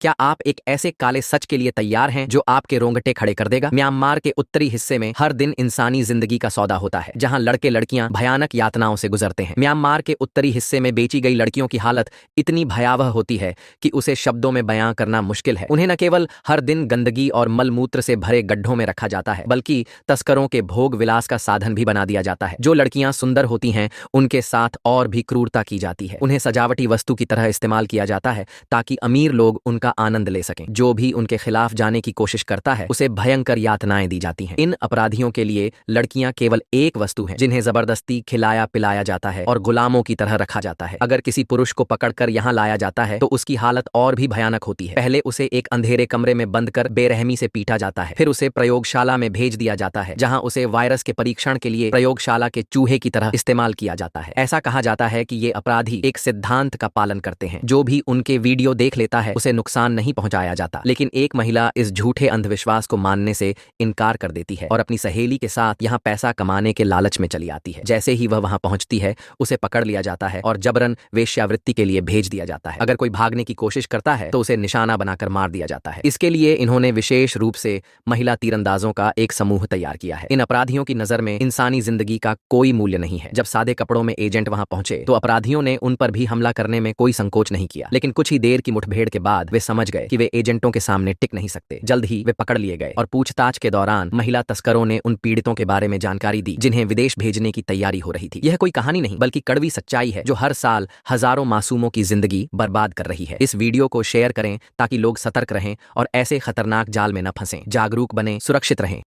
क्या आप एक ऐसे काले सच के लिए तैयार हैं जो आपके रोंगटे खड़े कर देगा? म्यांमार के उत्तरी हिस्से में हर दिन इंसानी जिंदगी का सौदा होता है, जहां लड़के लड़कियां भयानक यातनाओं से गुजरते हैं। म्यांमार के उत्तरी हिस्से में बेची गई लड़कियों की हालत इतनी भयावह होती है कि उसे शब्दों में बयां करना मुश्किल है। उन्हें न केवल हर दिन गंदगी और मलमूत्र से भरे गड्ढों में रखा जाता है, बल्कि तस्करों के भोग विलास का साधन भी बना दिया जाता है। जो लड़कियां सुंदर होती हैं, उनके साथ और भी क्रूरता की जाती है। उन्हें सजावटी वस्तु की तरह इस्तेमाल किया जाता है ताकि अमीर लोग उनका आनंद ले सकें। जो भी उनके खिलाफ जाने की कोशिश करता है, उसे भयंकर यातनाएं दी जाती हैं। इन अपराधियों के लिए लड़कियां केवल एक वस्तु हैं जिन्हें जबरदस्ती खिलाया पिलाया जाता है और गुलामों की तरह रखा जाता है। अगर किसी पुरुष को पकड़कर यहाँ लाया जाता है तो उसकी हालत और भी भयानक होती है। पहले उसे एक अंधेरे कमरे में बंद कर बेरहमी से पीटा जाता है, फिर उसे प्रयोगशाला में भेज दिया जाता है, जहां उसे वायरस के परीक्षण के लिए प्रयोगशाला के चूहे की तरह इस्तेमाल किया जाता है। ऐसा कहा जाता है कि ये अपराधी एक सिद्धांत का पालन करते हैं, जो भी उनके वीडियो देख लेता है उसे नुकसान नहीं पहुंचाया जाता। लेकिन एक महिला इस झूठे अंधविश्वास को मानने से इनकार कर देती है और अपनी सहेली के साथ यहाँ पैसा कमाने के लालच में चली आती है। जैसे ही वह वहां पहुंचती है, उसे पकड़ लिया जाता है और जबरन वेश्यावृत्ति के लिए भेज दिया जाता है। अगर कोई भागने की कोशिश करता है तो उसे निशाना बनाकर मार दिया जाता है। इसके लिए इन्होंने विशेष रूप से महिला तीरंदाजों का एक समूह तैयार किया है। इन अपराधियों की नजर में इंसानी जिंदगी का कोई मूल्य नहीं है। जब सादे कपड़ों में एजेंट वहां पहुंचे तो अपराधियों ने उन पर भी हमला करने में कोई संकोच नहीं किया, लेकिन कुछ ही देर की मुठभेड़ के बाद वे समझ गए कि वे एजेंटों के सामने टिक नहीं सकते। जल्द ही वे पकड़ लिए गए और पूछताछ के दौरान महिला तस्करों ने उन पीड़ितों के बारे में जानकारी दी जिन्हें विदेश भेजने की तैयारी हो रही थी। यह कोई कहानी नहीं बल्कि कड़वी सच्चाई है जो हर साल हजारों मासूमों की जिंदगी बर्बाद कर रही है। इस वीडियो को शेयर करें ताकि लोग सतर्क रहें और ऐसे खतरनाक जाल में न फंसें। जागरूक बने, सुरक्षित रहें।